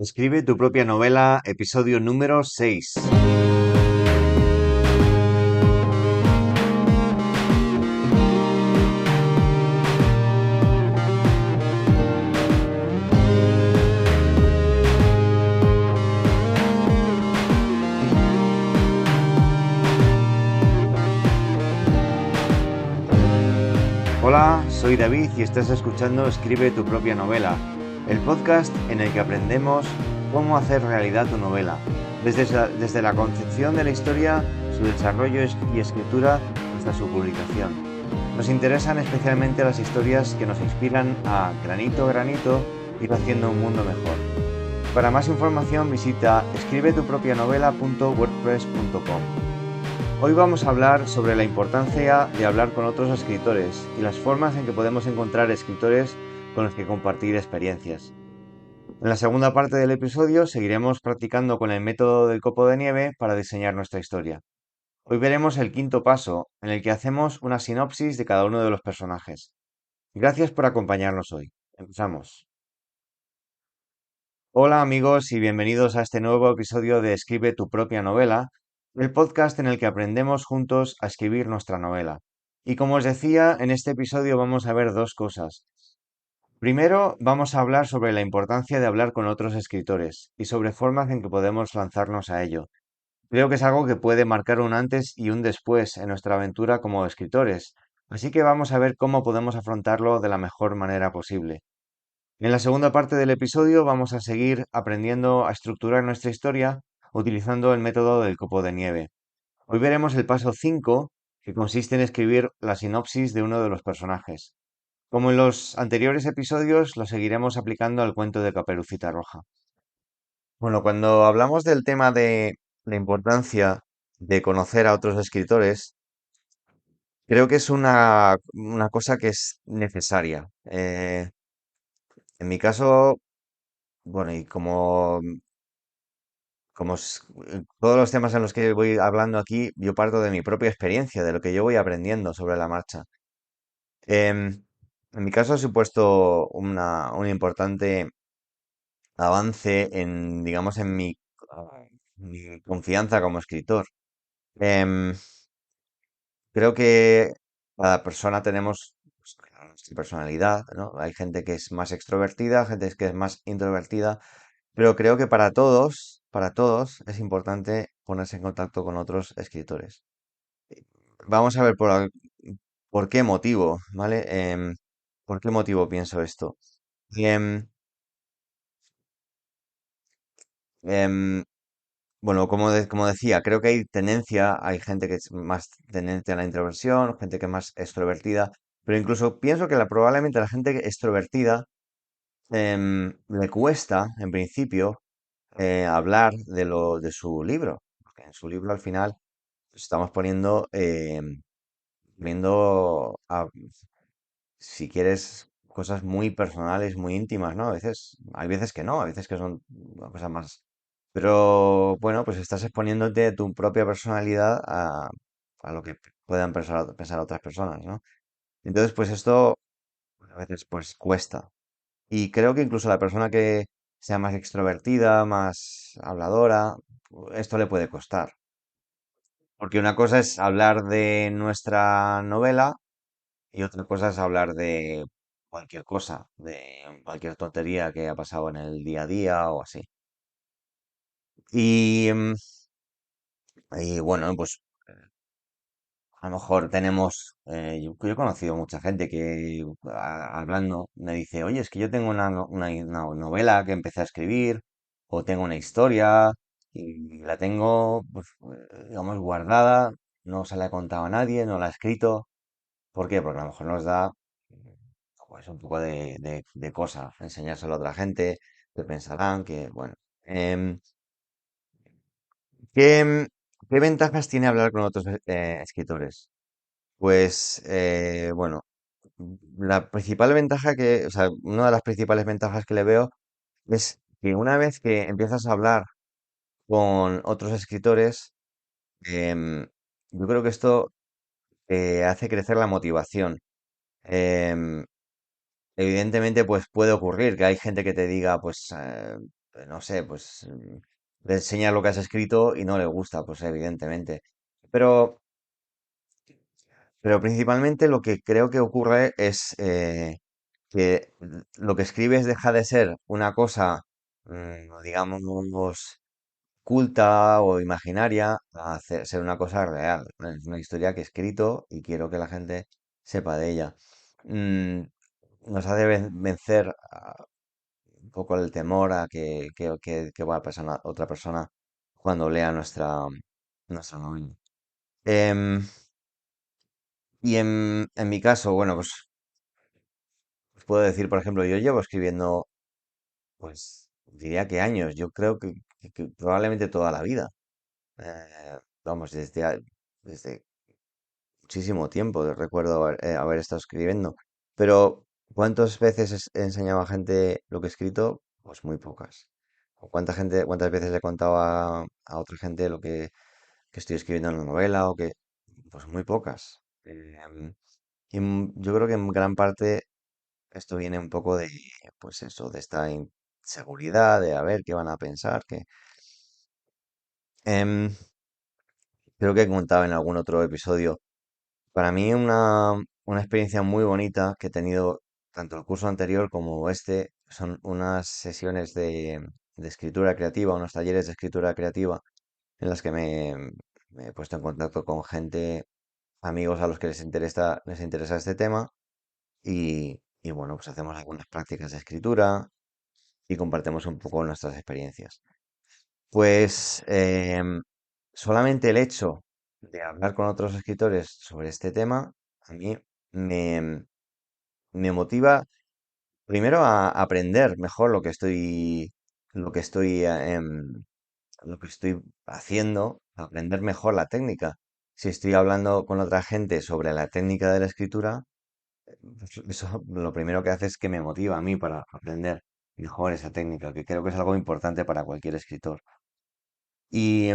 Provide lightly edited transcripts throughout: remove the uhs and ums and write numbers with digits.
Escribe tu propia novela, episodio número 6. Hola, soy David y estás escuchando Escribe tu propia novela, el podcast en el que aprendemos cómo hacer realidad tu novela, desde la concepción de la historia, su desarrollo y escritura hasta su publicación. Nos interesan especialmente las historias que nos inspiran a granito, ir haciendo un mundo mejor. Para más información visita escribetupropianovela.wordpress.com. Hoy vamos a hablar sobre la importancia de hablar con otros escritores y las formas en que podemos encontrar escritores con los que compartir experiencias. En la segunda parte del episodio seguiremos practicando con el método del copo de nieve para diseñar nuestra historia. Hoy veremos el quinto paso, en el que hacemos una sinopsis de cada uno de los personajes. Gracias por acompañarnos hoy. Empezamos. Hola amigos y bienvenidos a este nuevo episodio de Escribe tu propia novela, el podcast en el que aprendemos juntos a escribir nuestra novela. Y como os decía, en este episodio vamos a ver dos cosas. Primero, vamos a hablar sobre la importancia de hablar con otros escritores y sobre formas en que podemos lanzarnos a ello. Creo que es algo que puede marcar un antes y un después en nuestra aventura como escritores, así que vamos a ver cómo podemos afrontarlo de la mejor manera posible. En la segunda parte del episodio vamos a seguir aprendiendo a estructurar nuestra historia utilizando el método del copo de nieve. Hoy veremos el paso 5, que consiste en escribir la sinopsis de uno de los personajes. Como en los anteriores episodios, lo seguiremos aplicando al cuento de Caperucita Roja. Bueno, cuando hablamos del tema de la importancia de conocer a otros escritores, creo que es una cosa que es necesaria. En mi caso, bueno, y todos los temas en los que voy hablando aquí, yo parto de mi propia experiencia, de lo que yo voy aprendiendo sobre la marcha. Em, en mi caso ha supuesto un importante avance en, digamos, mi confianza como escritor. Em, Creo que cada persona tenemos pues, nuestra personalidad, ¿no? Hay gente que es más extrovertida, gente que es más introvertida, pero creo que para todos es importante ponerse en contacto con otros escritores. Vamos a ver por qué motivo, ¿vale? ¿Por qué motivo pienso esto? Em, em, bueno, como decía, creo que hay gente que es más tendente a la introversión, gente que es más extrovertida, pero incluso pienso que probablemente la gente extrovertida le cuesta, en principio, hablar de su libro, porque en su libro al final estamos poniendo si quieres, cosas muy personales, muy íntimas, ¿no? Hay veces que no, hay veces que son cosas más. Pero bueno, pues estás exponiéndote tu propia personalidad a lo que puedan pensar otras personas, ¿no? Entonces, pues esto a veces pues cuesta. Y creo que incluso a la persona que sea más extrovertida, más habladora, esto le puede costar. Porque una cosa es hablar de nuestra novela y otra cosa es hablar de cualquier cosa, de cualquier tontería que ha pasado en el día a día o así. Y, y bueno, pues a lo mejor yo he conocido mucha gente que hablando me dice, oye, es que yo tengo una novela que empecé a escribir o tengo una historia y la tengo, pues, digamos, guardada, no se la he contado a nadie, no la he escrito. ¿Por qué? Porque a lo mejor nos da pues, un poco de cosa enseñárselo a otra gente, que pensarán que, bueno. Em, ¿qué, qué ventajas tiene hablar con otros escritores? Pues, bueno, la principal ventaja o sea, una de las principales ventajas que le veo es que una vez que empiezas a hablar con otros escritores, em, yo creo que esto hace crecer la motivación. Em, Evidentemente, pues puede ocurrir que hay gente que te diga, pues, no sé, pues le enseñas lo que has escrito y no le gusta, pues evidentemente. Pero, pero principalmente lo que creo que ocurre es que lo que escribes deja de ser una cosa, digamos, culta o imaginaria a ser una cosa real. Es una historia que he escrito y quiero que la gente sepa de ella. Mm, Nos hace vencer un poco el temor a que va a pasar otra persona cuando lea nuestra novela. Em, y en mi caso, bueno, pues os puedo decir, por ejemplo, yo llevo escribiendo, pues diría que años, yo creo que probablemente toda la vida. Vamos, desde muchísimo tiempo, recuerdo haber estado escribiendo. Pero, ¿cuántas veces he enseñado a gente lo que he escrito? Pues muy pocas. ¿O cuántas veces le he contado a otra gente que estoy escribiendo en la novela o que... Pues muy pocas. Yo creo que en gran parte esto viene un poco de, pues eso, de esta inseguridad, de a ver qué van a pensar, que... Em, Creo que he comentado en algún otro episodio. Para mí una experiencia muy bonita que he tenido tanto el curso anterior como este son unas sesiones de escritura creativa, unos talleres de escritura creativa en las que me he puesto en contacto con gente, amigos a los que les interesa este tema y bueno, pues hacemos algunas prácticas de escritura y compartimos un poco nuestras experiencias. Pues solamente el hecho de hablar con otros escritores sobre este tema a mí me, me motiva primero a aprender mejor lo que estoy, lo que estoy haciendo, a aprender mejor la técnica. Si estoy hablando con otra gente sobre la técnica de la escritura, pues eso lo primero que hace es que me motiva a mí para aprender mejor esa técnica, que creo que es algo importante para cualquier escritor. Y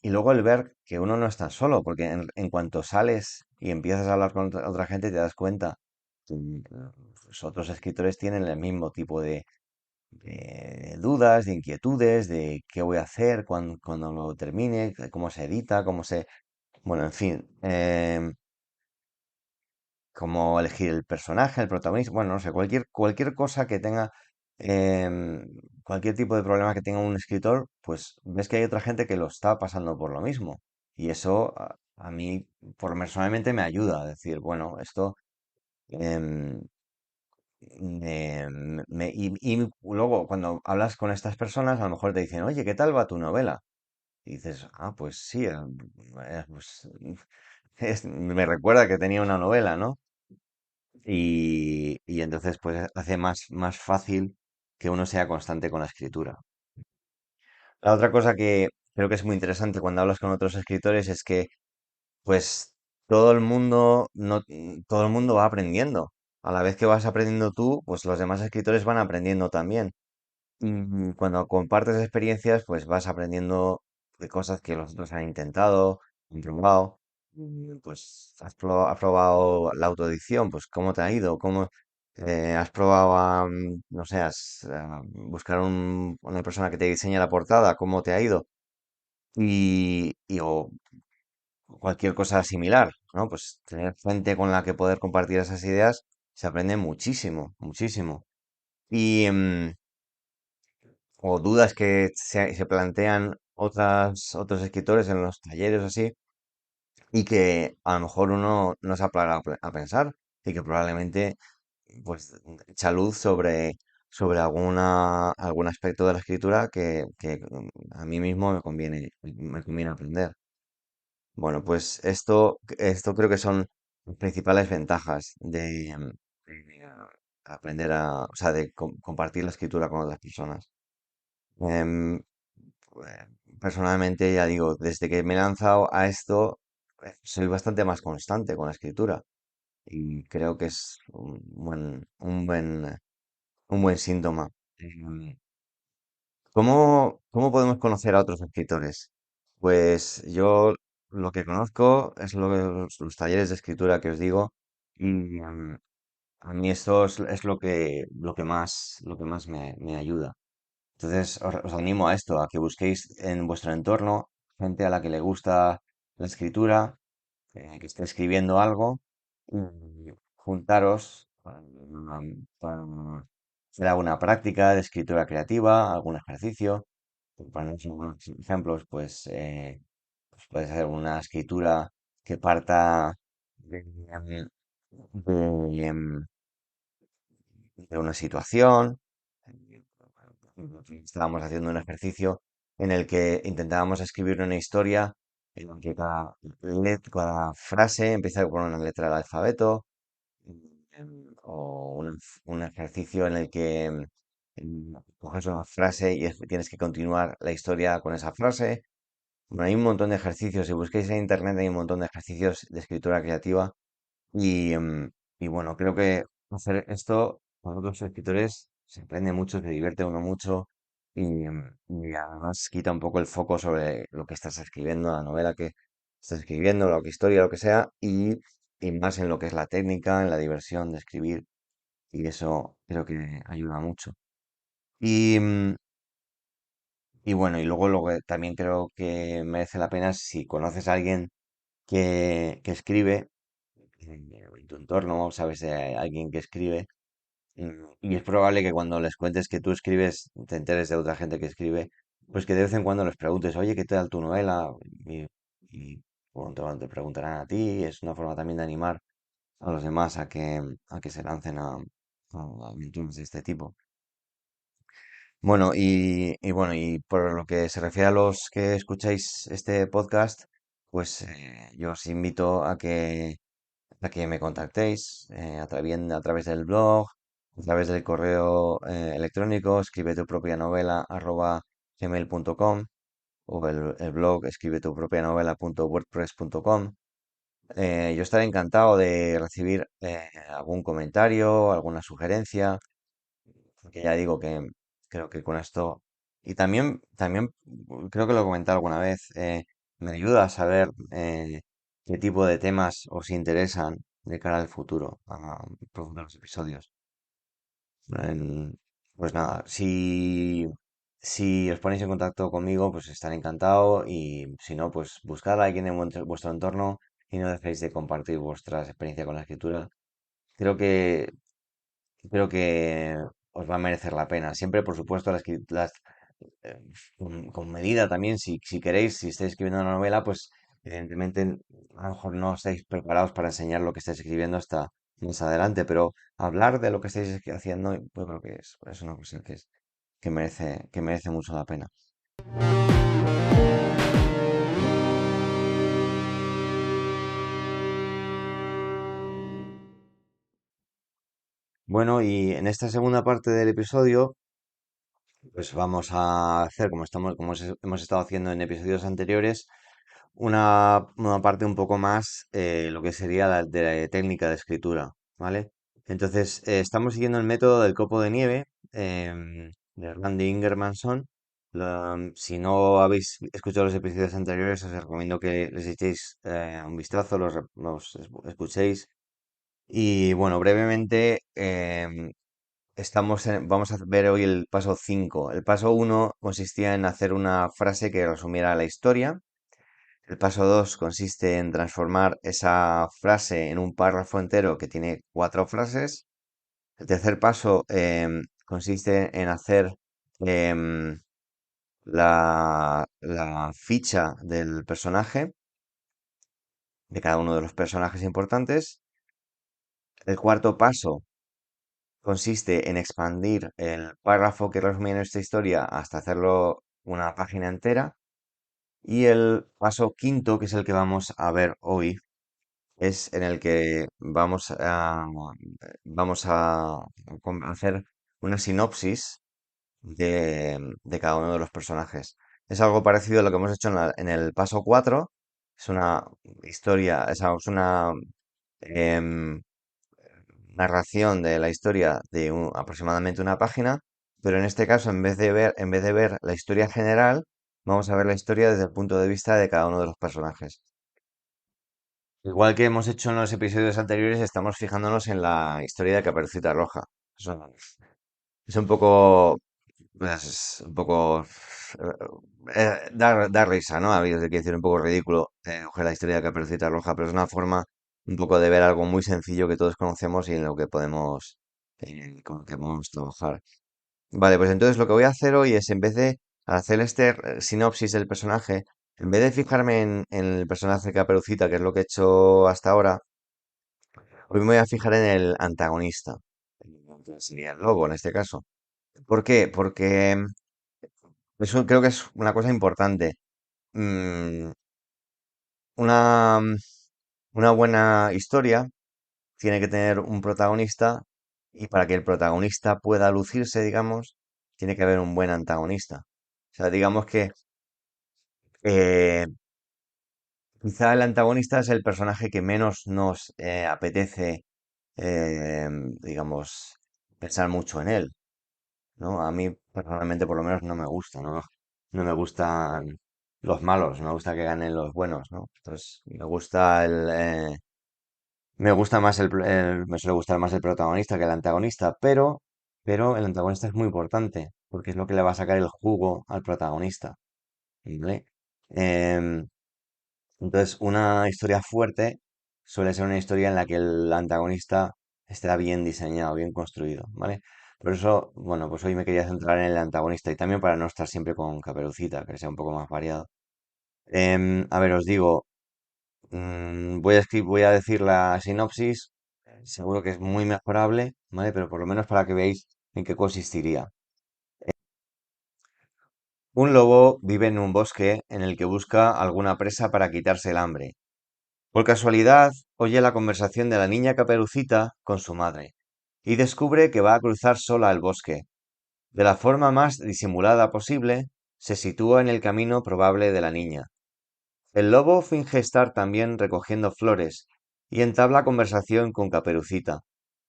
luego el ver que uno no está solo, porque en cuanto sales y empiezas a hablar con otra gente, te das cuenta que los otros escritores tienen el mismo tipo de dudas, de inquietudes, de qué voy a hacer cuando lo termine, cómo se edita, cómo se... Bueno, en fin, cómo elegir el personaje, el protagonista, bueno, no sé, cualquier cosa que tenga, cualquier tipo de problema que tenga un escritor, pues ves que hay otra gente que lo está pasando por lo mismo. Y eso a mí, personalmente, me ayuda a decir, bueno, esto... em, y luego, cuando hablas con estas personas, a lo mejor te dicen, oye, ¿qué tal va tu novela? Y dices, ah, pues sí, pues, me recuerda que tenía una novela, ¿no? Y entonces pues hace más fácil que uno sea constante con la escritura. La otra cosa que creo que es muy interesante cuando hablas con otros escritores es que pues todo el mundo no todo el mundo va aprendiendo. A la vez que vas aprendiendo tú, pues los demás escritores van aprendiendo también. Y cuando compartes experiencias, pues vas aprendiendo de cosas que los otros han intentado, han probado. Pues has probado la autoedición, pues ¿cómo te ha ido? ¿Cómo has probado no sé, buscar una persona que te diseñe la portada? ¿Cómo te ha ido? O cualquier cosa similar, ¿no? Pues tener gente con la que poder compartir esas ideas se aprende muchísimo, muchísimo. Y, o dudas que se plantean otros escritores en los talleres o así, y que a lo mejor uno no se ha parado a pensar, y que probablemente pues echa luz sobre algún aspecto de la escritura que a mí mismo me conviene aprender. Bueno, pues esto creo que son las principales ventajas de aprender o sea, de compartir la escritura con otras personas. Em, Pues, personalmente, ya digo, desde que me he lanzado a esto, soy bastante más constante con la escritura y creo que es un buen síntoma. ¿Cómo podemos conocer a otros escritores? Pues yo lo que conozco es los talleres de escritura que os digo y a mí esto es lo que más me ayuda. Entonces, os animo a esto, a que busquéis en vuestro entorno gente a la que le gusta la escritura, que esté escribiendo algo, y juntaros para hacer alguna práctica de escritura creativa, algún ejercicio. Por poner unos ejemplos, pues puede ser una escritura que parta de, de una situación. Estábamos haciendo un ejercicio en el que intentábamos escribir una historia en la que cada frase empieza con una letra del alfabeto, o un ejercicio en el que coges una frase y tienes que continuar la historia con esa frase. Bueno, hay un montón de ejercicios. Si busquéis en internet hay un montón de ejercicios de escritura creativa y bueno, creo que hacer esto con otros escritores se aprende mucho, se divierte uno mucho y además quita un poco el foco sobre lo que estás escribiendo, la novela que estás escribiendo, la historia, lo que sea, y más en lo que es la técnica, en la diversión de escribir y eso creo que ayuda mucho. Y, y bueno, y luego lo que también creo que merece la pena si conoces a alguien que escribe en tu entorno, o sabes de alguien que escribe, y es probable que cuando les cuentes que tú escribes, te enteres de otra gente que escribe, pues que de vez en cuando les preguntes, oye, ¿qué tal tu novela? Y bueno, te preguntarán a ti, es una forma también de animar a los demás a que se lancen a aventuras de este tipo. Bueno, y bueno, y por lo que se refiere a los que escucháis este podcast, pues yo os invito a que me contactéis a través del blog, a través del correo electrónico, escribe tu propia novela @gmail.com o el blog escribe tu propia novela.wordpress.com. Yo estaré encantado de recibir algún comentario, alguna sugerencia, porque ya digo que creo que con esto, y también creo que lo he comentado alguna vez, me ayuda a saber qué tipo de temas os interesan de cara al futuro, a los episodios. En- pues nada, si os ponéis en contacto conmigo, pues estaré encantado y si no, pues buscad a alguien en vuestro entorno y no dejéis de compartir vuestras experiencias con la escritura. Creo que creo que os va a merecer la pena. Siempre, por supuesto, eh, con medida también, si queréis, si estáis escribiendo una novela, pues evidentemente a lo mejor no estáis preparados para enseñar lo que estáis escribiendo hasta más adelante, pero hablar de lo que estáis haciendo, yo creo que es una cuestión que merece mucho la pena. Bueno, y en esta segunda parte del episodio, pues vamos a hacer, hemos estado haciendo en episodios anteriores, una parte un poco más lo que sería la de la técnica de escritura, ¿vale? Entonces, estamos siguiendo el método del copo de nieve de Randy Ingermanson. Si no habéis escuchado los episodios anteriores, os recomiendo que les echéis un vistazo, escuchéis. Y bueno, brevemente, vamos a ver hoy el paso 5. El paso uno consistía en hacer una frase que resumiera la historia. El paso 2 consiste en transformar esa frase en un párrafo entero que tiene cuatro frases. El tercer paso consiste en hacer em, la ficha del personaje, de cada uno de los personajes importantes. El cuarto paso consiste en expandir el párrafo que resume nuestra historia hasta hacerlo una página entera. Y el paso quinto, que es el que vamos a ver hoy, es en el que vamos a hacer una sinopsis de cada uno de los personajes. Es algo parecido a lo que hemos hecho en el paso 4. Es una historia, es una em, narración de la historia de aproximadamente una página, pero en este caso, en vez de ver la historia general, vamos a ver la historia desde el punto de vista de cada uno de los personajes. Igual que hemos hecho en los episodios anteriores, estamos fijándonos en la historia de Caperucita Roja. Eso es un poco pues, es un poco da risa, ¿no? A mí es que decir un poco ridículo coger la historia de Caperucita Roja, pero es una forma un poco de ver algo muy sencillo que todos conocemos y en lo que podemos, con lo que podemos trabajar. Vale, pues entonces lo que voy a hacer hoy es, en vez de hacer este sinopsis del personaje, en vez de fijarme en el personaje de Caperucita, que es lo que he hecho hasta ahora, hoy me voy a fijar en el antagonista, que sería el lobo en este caso. ¿Por qué? Porque eso creo que es una cosa importante. Mm, una, una buena historia tiene que tener un protagonista y para que el protagonista pueda lucirse, digamos, tiene que haber un buen antagonista. O sea, digamos que eh, quizá el antagonista es el personaje que menos nos apetece, eh, digamos, pensar mucho en él, ¿no? A mí personalmente por lo menos no me gusta, ¿no? No me gustan los malos, me gusta que ganen los buenos, ¿no? Entonces, me gusta más me suele gustar más el protagonista que el antagonista, pero el antagonista es muy importante, porque es lo que le va a sacar el jugo al protagonista, ¿vale? Em, entonces, una historia fuerte suele ser una historia en la que el antagonista estará bien diseñado, bien construido, ¿vale? Por eso, bueno, pues hoy me quería centrar en el antagonista y también para no estar siempre con Caperucita, que sea un poco más variado. A ver, os digo, voy a decir la sinopsis, seguro que es muy mejorable, ¿vale? Pero por lo menos para que veáis en qué consistiría. Un lobo vive en un bosque en el que busca alguna presa para quitarse el hambre. Por casualidad, oye la conversación de la niña Caperucita con su madre y descubre que va a cruzar sola el bosque. De la forma más disimulada posible, se sitúa en el camino probable de la niña. El lobo finge estar también recogiendo flores y entabla conversación con Caperucita.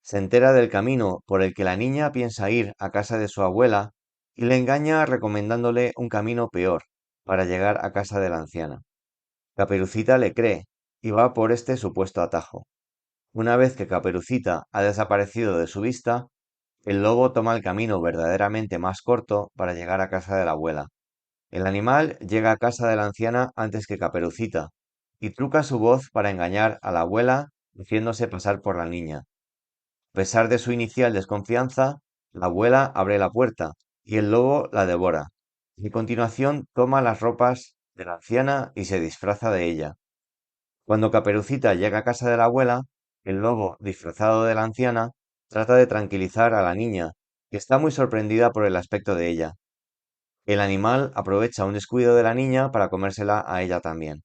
Se entera del camino por el que la niña piensa ir a casa de su abuela y le engaña recomendándole un camino peor para llegar a casa de la anciana. Caperucita le cree y va por este supuesto atajo. Una vez que Caperucita ha desaparecido de su vista, el lobo toma el camino verdaderamente más corto para llegar a casa de la abuela. El animal llega a casa de la anciana antes que Caperucita y truca su voz para engañar a la abuela haciéndose pasar por la niña. A pesar de su inicial desconfianza, la abuela abre la puerta y el lobo la devora. Y a continuación toma las ropas de la anciana y se disfraza de ella. Cuando Caperucita llega a casa de la abuela, el lobo, disfrazado de la anciana, trata de tranquilizar a la niña, que está muy sorprendida por el aspecto de ella. El animal aprovecha un descuido de la niña para comérsela a ella también.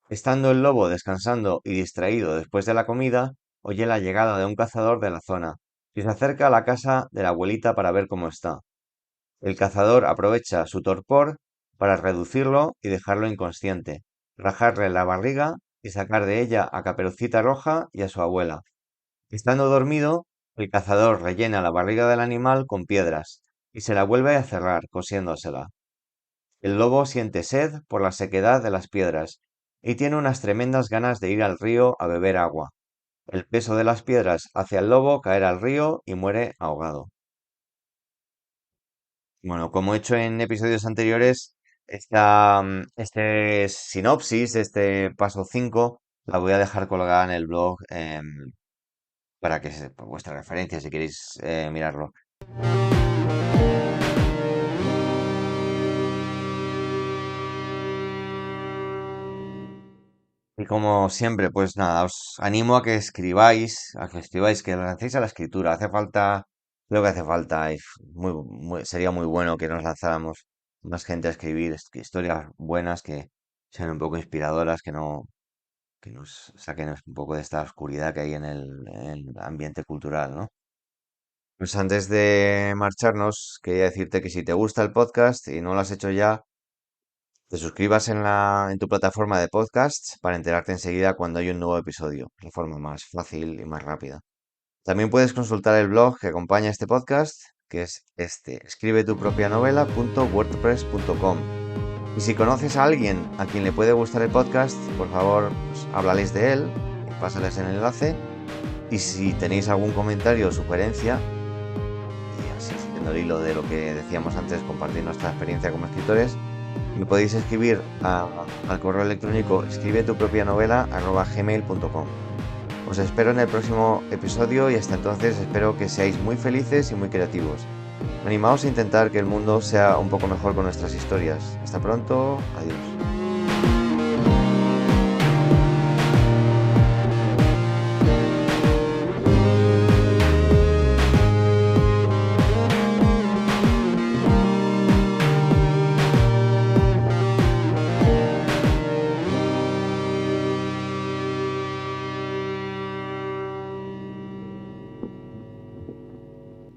Estando el lobo descansando y distraído después de la comida, oye la llegada de un cazador de la zona y se acerca a la casa de la abuelita para ver cómo está. El cazador aprovecha su torpor para reducirlo y dejarlo inconsciente, rajarle la barriga y sacar de ella a Caperucita Roja y a su abuela. Estando dormido, el cazador rellena la barriga del animal con piedras y se la vuelve a cerrar, cosiéndosela. El lobo siente sed por la sequedad de las piedras y tiene unas tremendas ganas de ir al río a beber agua. El peso de las piedras hace al lobo caer al río y muere ahogado. Bueno, como he hecho en episodios anteriores, este sinopsis, este paso 5, la voy a dejar colgada en el blog para que por vuestra referencia si queréis mirarlo. Y como siempre, pues nada, os animo a que escribáis, que lancéis a la escritura. Hace falta, creo que hace falta, sería muy bueno que nos lanzáramos más gente a escribir historias buenas que sean un poco inspiradoras, que nos saquen un poco de esta oscuridad que hay en el ambiente cultural, ¿no? Pues antes de marcharnos, quería decirte que si te gusta el podcast y no lo has hecho ya, te suscribas en tu plataforma de podcasts para enterarte enseguida cuando hay un nuevo episodio, de forma más fácil y más rápida. También puedes consultar el blog que acompaña este podcast, que es escribetupropianovela.wordpress.com. Y si conoces a alguien a quien le puede gustar el podcast, por favor, pues, háblales de él y pásales el enlace. Y si tenéis algún comentario o sugerencia, y así siguiendo el hilo de lo que decíamos antes, compartir nuestra experiencia como escritores, me podéis escribir al correo electrónico escribetupropianovela@gmail.com. Os espero en el próximo episodio y hasta entonces espero que seáis muy felices y muy creativos. Animaos a intentar que el mundo sea un poco mejor con nuestras historias. Hasta pronto, adiós.